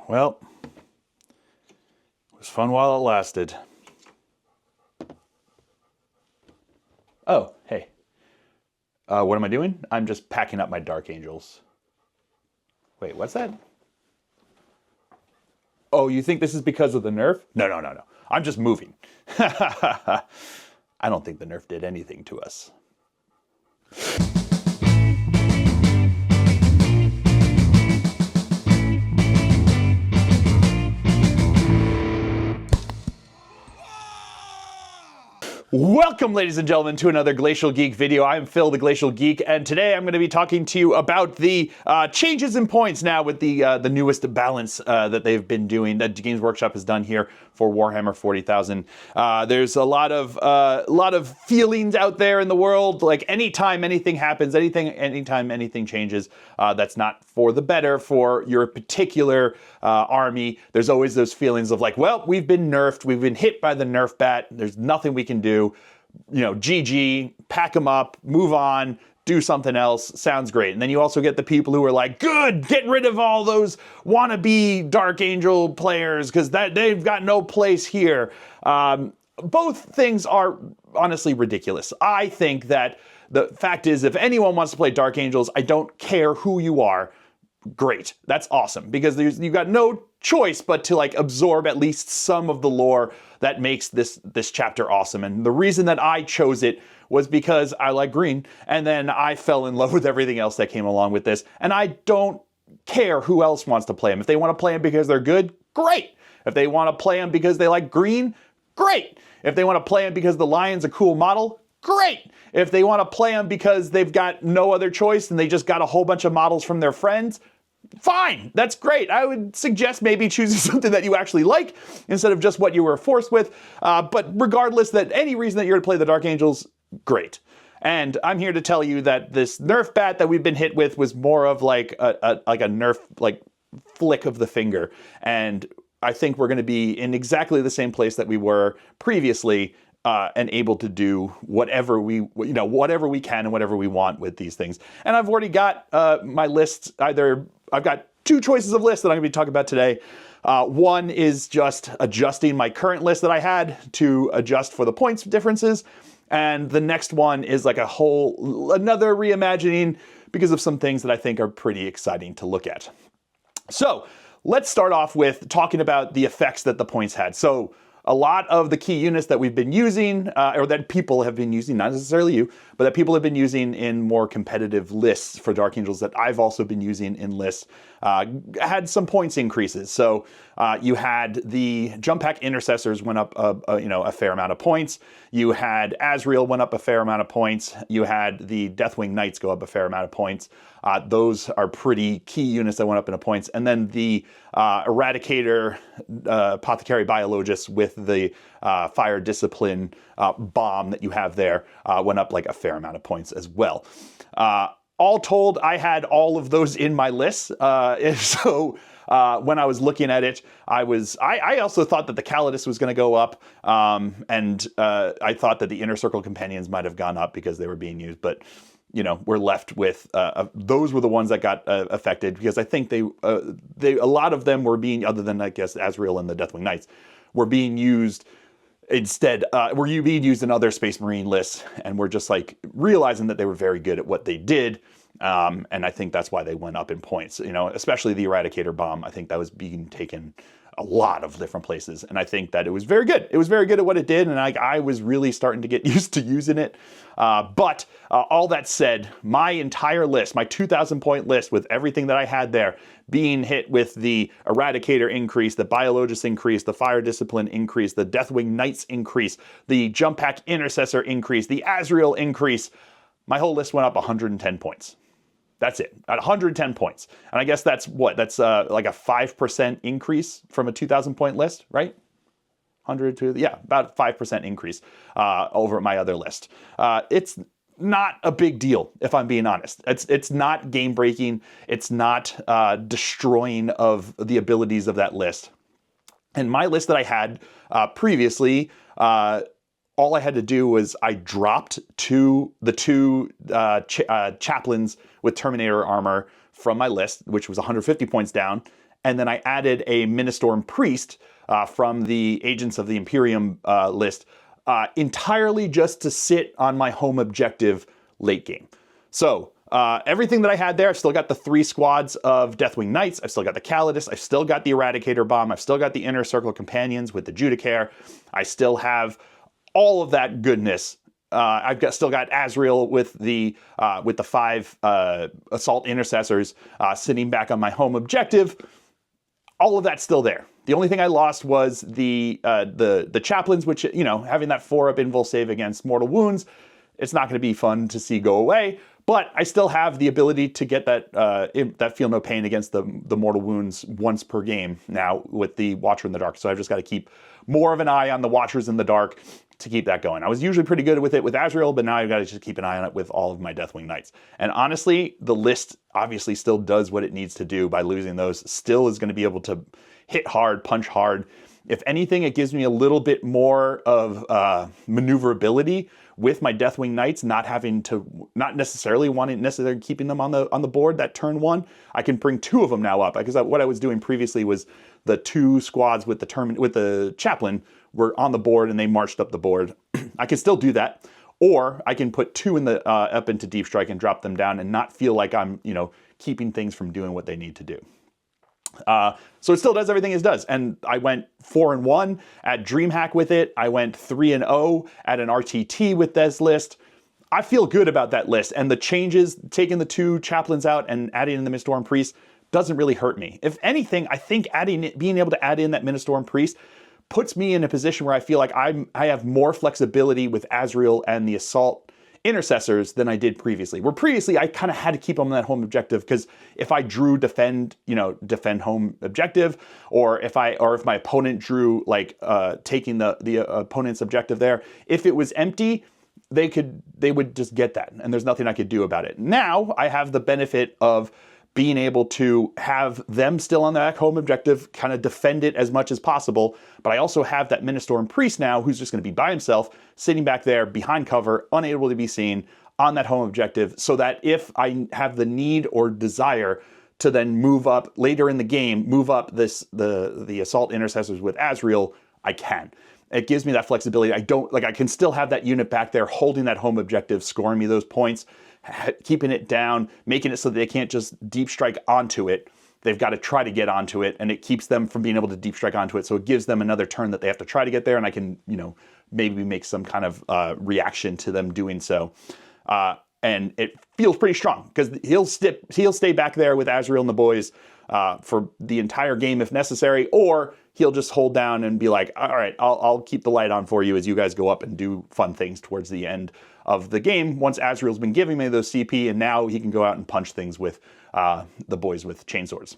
Well, it was fun while it lasted. Oh, hey. What am I doing? I'm just packing up my Dark Angels. Wait, what's that? Oh, you think this is because of the nerf? No. I'm just moving. I don't think the nerf did anything to us. Welcome, ladies and gentlemen, to another Glacial Geek video. I'm Phil, the Glacial Geek, and today I'm going to be talking to you about the changes in points now with the newest balance that they've been doing, that Games Workshop has done here for Warhammer 40,000. There's a lot of feelings out there in the world, like anytime anything happens, anytime anything changes, that's not for the better for your particular army. There's always those feelings of like, well, we've been nerfed, we've been hit by the nerf bat, there's nothing we can do. You know, GG, pack them up, move on, do something else, sounds great. And then you also get the people who are like, good, get rid of all those wannabe Dark Angel players because they've got no place here. Both things are honestly ridiculous. I think that the fact is, if anyone wants to play Dark Angels, I don't care who you are, great. That's awesome because you've got no choice but to like absorb at least some of the lore that makes this chapter awesome. And the reason that I chose it was because I like green, and then I fell in love with everything else that came along with this. And I don't care who else wants to play them. If they want to play them because they're good, great. If they want to play them because they like green, great. If they want to play them because the lion's a cool model, great. If they want to play them because they've got no other choice and they just got a whole bunch of models from their friends, fine, that's great. I would suggest maybe choosing something that you actually like instead of just what you were forced with. But regardless, that any reason that you're going to play the Dark Angels, great. And I'm here to tell you that this nerf bat that we've been hit with was more of like a nerf like flick of the finger. And I think we're going to be in exactly the same place that we were previously. And able to do whatever we can and whatever we want with these things. And I've already got my lists. I've got two choices of lists that I'm going to be talking about today. One is just adjusting my current list that I had to adjust for the points differences. And the next one is like another reimagining because of some things that I think are pretty exciting to look at. So let's start off with talking about the effects that the points had. So a lot of the key units that we've been using, or that people have been using, not necessarily you, but that people have been using in more competitive lists for Dark Angels that I've also been using in lists, had some points increases. So you had the Jump Pack Intercessors went up a fair amount of points. You had Azrael went up a fair amount of points. You had the Deathwing Knights go up a fair amount of points. Those are pretty key units that went up in points. And then the Eradicator Apothecary Biologist with the Fire Discipline bomb that you have there went up like a fair amount of points as well. All told, I had all of those in my list. So when I was looking at it, I also thought that the Calidus was going to go up. And I thought that the Inner Circle Companions might have gone up because they were being used. But we're left with those were the ones that got affected because I think a lot of them were being, other than I guess Azrael and the Deathwing Knights, were being used instead. Were being used in other Space Marine lists, and we're just like realizing that they were very good at what they did. And I think that's why they went up in points. Especially the Eradicator bomb. I think that was being taken a lot of different places, and I think that it was very good. It was very good at what it did, and I was really starting to get used to using it. But all that said, my entire list, my 2,000 point list with everything that I had there, being hit with the Eradicator increase, the Biologist increase, the Fire Discipline increase, the Deathwing Knights increase, the Jump Pack Intercessor increase, the Azrael increase, my whole list went up 110 points. That's it, at 110 points. And I guess that's what? That's like a 5% increase from a 2,000 point list, right? 100 to, yeah, about 5% increase over my other list. It's not a big deal, if I'm being honest. It's not game breaking. It's not destroying of the abilities of that list. And my list that I had previously, all I had to do was I dropped the two chaplains with Terminator armor from my list, which was 150 points down. And then I added a Munitorum Priest from the Agents of the Imperium list, entirely just to sit on my home objective late game. So everything that I had there, I've still got the 3 squads of Deathwing Knights, I've still got the Calidus, I've still got the Eradicator Bomb, I've still got the Inner Circle Companions with the Judicaire, I still have all of that goodness. Still got Azrael with the 5 Assault Intercessors sitting back on my home objective. All of that's still there. The only thing I lost was the Chaplains, which, you know, having that 4-up invul save against mortal wounds, it's not going to be fun to see go away. But I still have the ability to get that feel no pain against the mortal wounds once per game now with the Watcher in the Dark. So I've just got to keep more of an eye on the Watchers in the Dark to keep that going. I was usually pretty good with it with Azrael, but now I've got to just keep an eye on it with all of my Deathwing Knights. And honestly, the list obviously still does what it needs to do by losing those. Still is going to be able to hit hard, punch hard. If anything, it gives me a little bit more of maneuverability with my Deathwing Knights, not necessarily keeping them on the board that turn 1. I can bring 2 of them now up, because what I was doing previously was the 2 squads with the Chaplain were on the board and they marched up the board. I can still do that, or I can put 2 in the up into Deep Strike and drop them down and not feel like I'm, you know, keeping things from doing what they need to do. So it still does everything it does. And I went 4-1 at DreamHack with it. I went 3-0 at an RTT with this list. I feel good about that list, and the changes, taking the 2 Chaplains out and adding in the Munitorum Priest, doesn't really hurt me. If anything, I think being able to add in that Munitorum Priest puts me in a position where I feel like I have more flexibility with Azrael and the Assault Intercessors than I did previously. Where previously I kind of had to keep them on that home objective, because if I drew defend home objective, or if my opponent drew like taking the opponent's objective there, if it was empty, they would just get that, and there's nothing I could do about it. Now I have the benefit of being able to have them still on that home objective, kind of defend it as much as possible. But I also have that Munitorum Priest now, who's just going to be by himself, sitting back there behind cover, unable to be seen on that home objective, so that if I have the need or desire to then move up later in the game, move up the Assault Intercessors with Azrael, I can. It gives me that flexibility. I can still have that unit back there holding that home objective, scoring me those points, keeping it down, making it so that they can't just deep strike onto it. They've got to try to get onto it, and it keeps them from being able to deep strike onto it. So it gives them another turn that they have to try to get there, and I can, you know, maybe make some kind of reaction to them doing so. And it feels pretty strong, because he'll stay back there with Azrael and the boys for the entire game if necessary, or he'll just hold down and be like, all right, I'll keep the light on for you as you guys go up and do fun things towards the end of the game, once Azrael's been giving me those CP, and now he can go out and punch things with the boys with chainswords.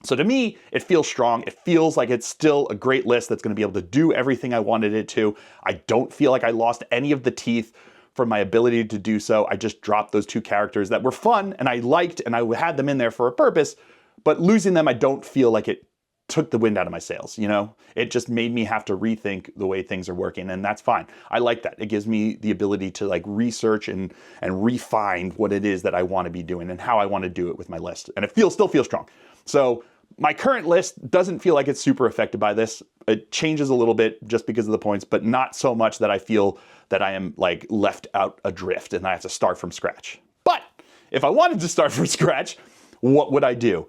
So to me, it feels strong. It feels like it's still a great list that's going to be able to do everything I wanted it to. I don't feel like I lost any of the teeth from my ability to do so. I just dropped those 2 characters that were fun and I liked, and I had them in there for a purpose, but losing them, I don't feel like it took the wind out of my sails, you know? It just made me have to rethink the way things are working, and that's fine. I like that. It gives me the ability to like research and refine what it is that I want to be doing and how I want to do it with my list. And it still feels strong. So my current list doesn't feel like it's super affected by this. It changes a little bit just because of the points, but not so much that I feel that I am like left out adrift and I have to start from scratch. But if I wanted to start from scratch, what would I do?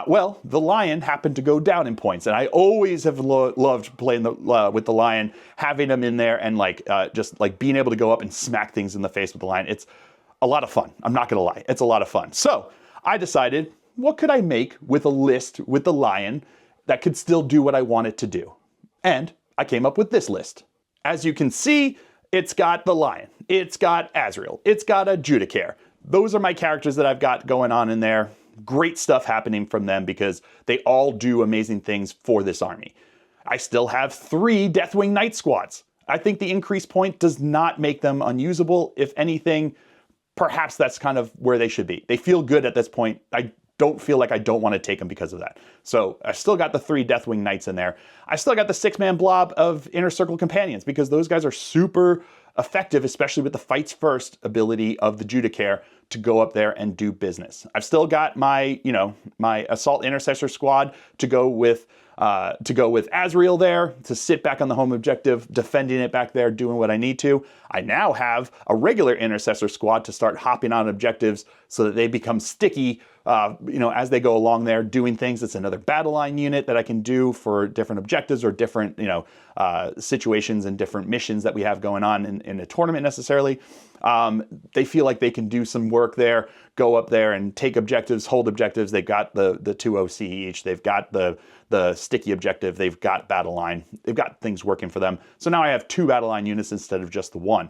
Well, the Lion happened to go down in points, and I always have loved playing with the Lion, having him in there and just being able to go up and smack things in the face with the Lion. It's a lot of fun. I'm not gonna lie, it's a lot of fun. So I decided, what could I make with a list with the Lion that could still do what I want it to do? And I came up with this list. As you can see, it's got the Lion, it's got Azrael, it's got a Judicaire. Those are my characters that I've got going on in there. Great stuff happening from them because they all do amazing things for this army. I still have 3 Deathwing Knight squads. I think the increased point does not make them unusable. If anything, perhaps that's kind of where they should be. They feel good at this point. I don't feel like I don't want to take them because of that. So I still got the 3 Deathwing Knights in there. I still got the 6-man blob of Inner Circle Companions because those guys are super effective, especially with the fights first ability of the Judicaire to go up there and do business. I've still got my, my Assault Intercessor squad to go with Azrael there, to sit back on the home objective, defending it back there, doing what I need to. I now have a regular Intercessor squad to start hopping on objectives so that they become sticky, as they go along there, doing things. It's another battle line unit that I can do for different objectives or different, situations and different missions that we have going on in a tournament necessarily. They feel like they can do some work there, go up there and take objectives, hold objectives. They've got the 2 OC each. They've got the sticky objective. They've got battle line. They've got things working for them. So now I have 2 battle line units instead of just the 1.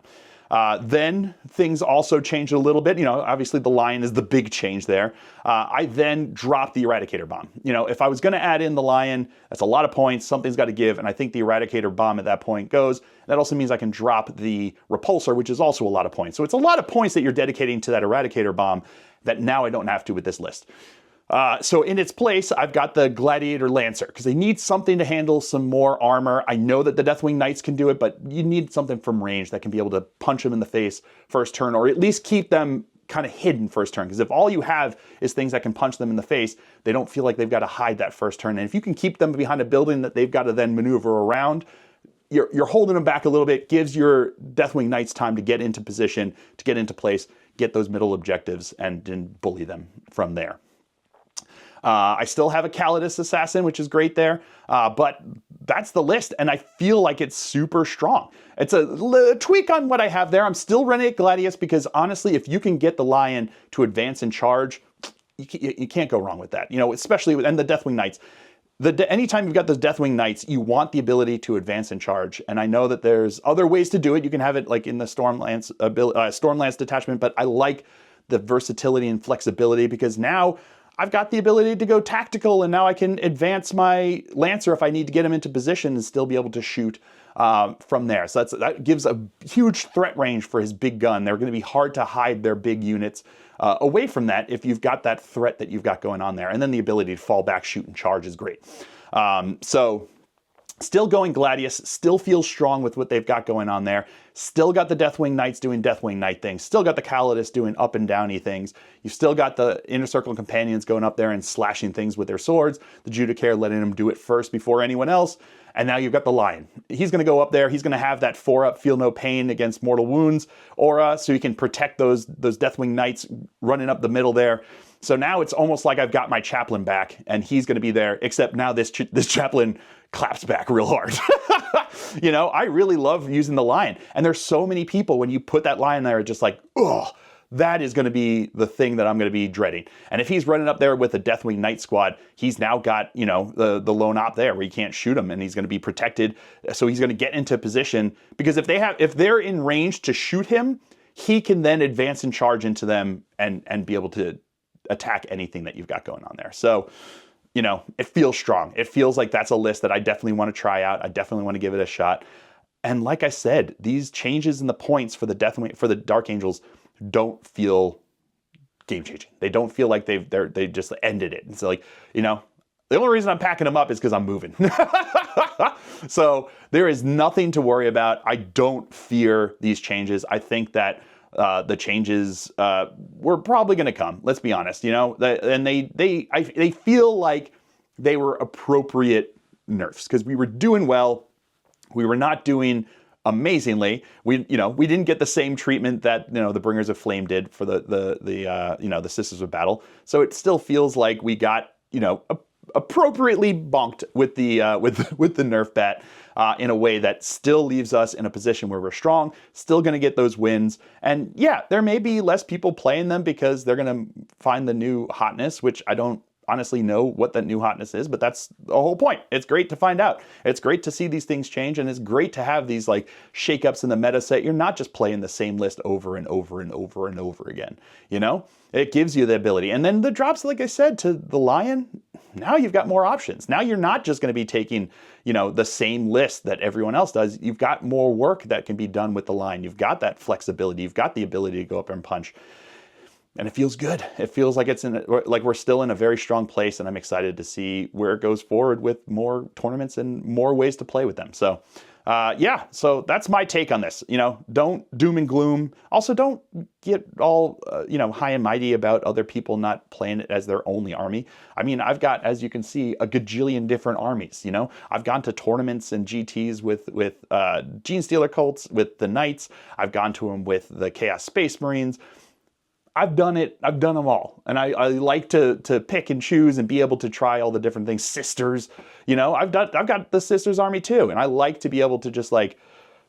Then things also changed a little bit. Obviously the Lion is the big change there. I then dropped the Eradicator Bomb. If I was going to add in the Lion, that's a lot of points. Something's got to give. And I think the Eradicator Bomb at that point goes. That also means I can drop the Repulsor, which is also a lot of points. So it's a lot of points that you're dedicating to that Eradicator Bomb that now I don't have to with this list. So in its place, I've got the Gladiator Lancer, because they need something to handle some more armor. I know that the Deathwing Knights can do it, but you need something from range that can be able to punch them in the face first turn, or at least keep them kind of hidden first turn. Because if all you have is things that can punch them in the face, they don't feel like they've got to hide that first turn. And if you can keep them behind a building that they've got to then maneuver around, you're holding them back a little bit, gives your Deathwing Knights time to get into position, to get into place, get those middle objectives, and then bully them from there. I still have a Calidus Assassin, which is great there, but that's the list, and I feel like it's super strong. It's a tweak on what I have there. I'm still running at Gladius because, honestly, if you can get the Lion to advance and charge, you can't go wrong with that. Especially with, and the Deathwing Knights. Anytime you've got those Deathwing Knights, you want the ability to advance and charge, and I know that there's other ways to do it. You can have it like in the Stormlance detachment, but I like the versatility and flexibility because now I've got the ability to go tactical, and now I can advance my Lancer if I need to get him into position and still be able to shoot from there. So that gives a huge threat range for his big gun. They're going to be hard to hide their big units away from that if you've got that threat that you've got going on there. And then the ability to fall back, shoot, and charge is great. So still going Gladius, still feels strong with what they've got going on there. Still got the Deathwing Knights doing Deathwing Knight things. Still got the Calidus doing up and downy things. You've still got the Inner Circle Companions going up there and slashing things with their swords. The Judicaire letting them do it first before anyone else. And now you've got the Lion. He's going to go up there. He's going to have that 4-up Feel No Pain against Mortal Wounds aura, so he can protect those Deathwing Knights running up the middle there. So now it's almost like I've got my Chaplain back, and he's going to be there, except now this Chaplain claps back real hard. I really love using the Lion. And there's so many people, when you put that Lion there, just like, oh, that is going to be the thing that I'm going to be dreading. And if he's running up there with a Deathwing Knight squad, he's now got, the lone op there where you can't shoot him, and he's going to be protected. So he's going to get into position, because if they're in range to shoot him, he can then advance and charge into them and be able to attack anything that you've got going on there. So, it feels strong. It feels like that's a list that I definitely want to try out. I definitely want to give it a shot. And like I said, these changes in the points for the Dark Angels don't feel game-changing. They don't feel like they just ended it. It's like, the only reason I'm packing them up is because I'm moving. So there is nothing to worry about. I don't fear these changes. I think that the changes were probably going to come. Let's be honest, and they feel like they were appropriate nerfs because we were doing well. We were not doing amazingly. We didn't get the same treatment that the Bringers of Flame did for the Sisters of Battle. So it still feels like we got appropriately bonked with the Nerf bat in a way that still leaves us in a position where we're strong, still going to get those wins. And yeah, there may be less people playing them because they're going to find the new hotness, which I don't honestly know what that new hotness is, but that's the whole point. It's great to find out. It's great to see these things change, and it's great to have these like shakeups in the meta set. You're not just playing the same list over and over and over and over again. It gives you the ability. And then the drops, like I said, to the Lion, now you've got more options. Now you're not just going to be taking, the same list that everyone else does. You've got more work that can be done with the Lion. You've got that flexibility. You've got the ability to go up and punch. And it feels good. It feels like like we're still in a very strong place, and I'm excited to see where it goes forward with more tournaments and more ways to play with them. So yeah, so that's my take on this. You know, don't doom and gloom. Also, don't get all, you know, high and mighty about other people not playing it as their only army. I mean, I've got, as you can see, a gajillion different armies, you know? I've gone to tournaments and GTs with Genestealer cults, with the Knights. I've gone to them with the Chaos Space Marines. I've done it. I've done them all. And I like to pick and choose and be able to try all the different things. Sisters, you know, I've got the Sisters army too. And I like to be able to just like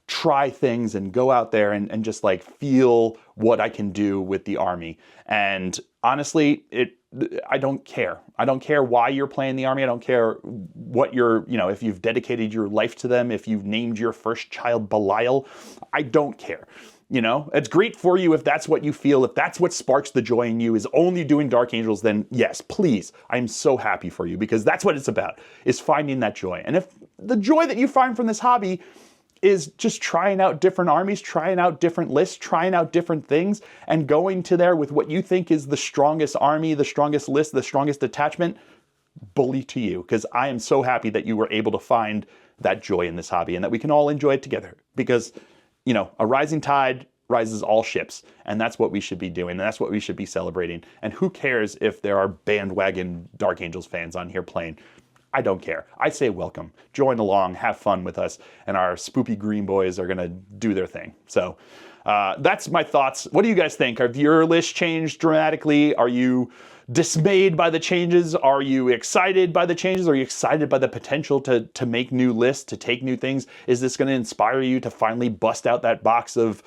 try things and go out there and just like feel what I can do with the army. And honestly, I don't care. I don't care why you're playing the army. I don't care what you're, you know, if you've dedicated your life to them, if you've named your first child Belial, I don't care. You know, it's great for you if that's what you feel, if that's what sparks the joy in you, is only doing Dark Angels, then yes, please. I'm so happy for you, because that's what it's about, is finding that joy. And if the joy that you find from this hobby is just trying out different armies, trying out different lists, trying out different things, and going to there with what you think is the strongest army, the strongest list, the strongest attachment, bully to you, because I am so happy that you were able to find that joy in this hobby and that we can all enjoy it together. Because, you know, a rising tide rises all ships, and that's what we should be doing, and that's what we should be celebrating. And who cares if there are bandwagon Dark Angels fans on here playing? I don't care. I say welcome. Join along, have fun with us, and our spoopy green boys are gonna do their thing. So that's my thoughts. What do you guys think? Have your list changed dramatically? Are you dismayed by the changes? Are you excited by the changes? Are you excited by the potential to make new lists, to take new things? Is this gonna inspire you to finally bust out that box of,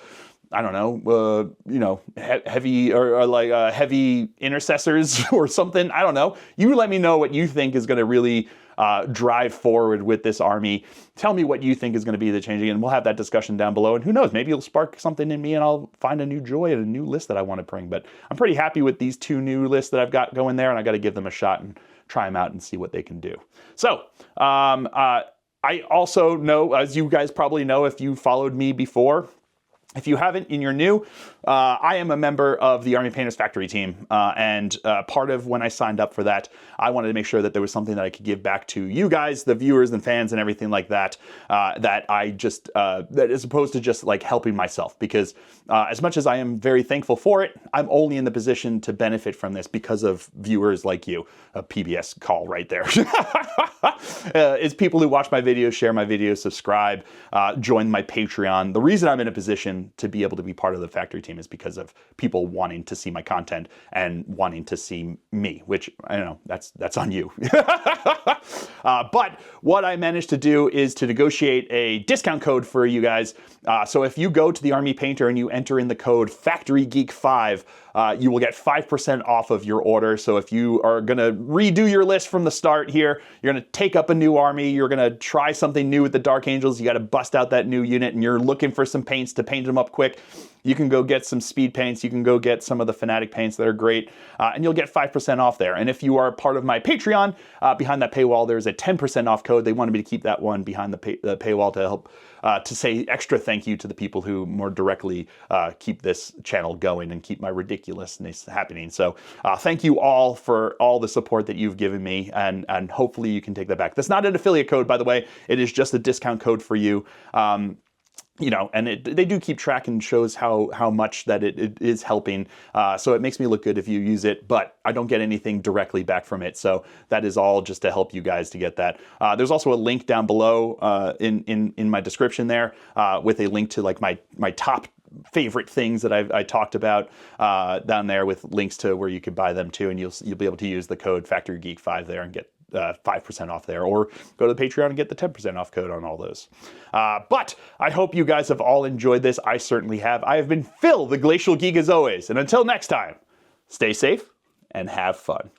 I don't know, you know, heavy or like heavy intercessors or something? I don't know. You let me know what you think is going to really drive forward with this army. Tell me what you think is going to be the changing, and we'll have that discussion down below. And who knows, maybe it'll spark something in me and I'll find a new joy and a new list that I want to bring. But I'm pretty happy with these two new lists that I've got going there, and I got to give them a shot and try them out and see what they can do. So, I also know, as you guys probably know if you followed me before, if you haven't and you're new, I am a member of the Army Painters Factory team, and part of when I signed up for that, I wanted to make sure that there was something that I could give back to you guys, the viewers and fans and everything like that, that I just, that as opposed to just like helping myself, because as much as I am very thankful for it, I'm only in the position to benefit from this because of viewers like you. A PBS call right there. It's people who watch my videos, share my videos, subscribe, join my Patreon. The reason I'm in a position to be able to be part of the factory team is because of people wanting to see my content and wanting to see me, which I don't know, that's on you. But what I managed to do is to negotiate a discount code for you guys. So if you go to the Army Painter and you enter in the code FactoryGeek5, you will get 5% off of your order. So if you are gonna redo your list from the start here, you're gonna take up a new army, you're gonna try something new with the Dark Angels, you gotta bust out that new unit, and you're looking for some paints to paint them up quick, you can go get some speed paints, you can go get some of the Fanatic paints that are great, and you'll get 5% off there. And if you are part of my Patreon, behind that paywall, there's a 10% off code. They wanted me to keep that one behind the paywall to help to say extra thank you to the people who more directly keep this channel going and keep my ridiculousness happening. So thank you all for all the support that you've given me, and hopefully you can take that back. That's not an affiliate code, by the way. It is just a discount code for you. You know, and they do keep track and shows how much that it is helping. So it makes me look good if you use it, but I don't get anything directly back from it. So that is all just to help you guys to get that. There's also a link down below in my description there with a link to like my top favorite things that I talked about down there, with links to where you could buy them too, and you'll be able to use the code FactoryGeek5 there and get 5% off there, or go to the Patreon and get the 10% off code on all those. But I hope you guys have all enjoyed this. I certainly have. I have been Phil, the Glacial Geek, as always. And until next time, stay safe and have fun.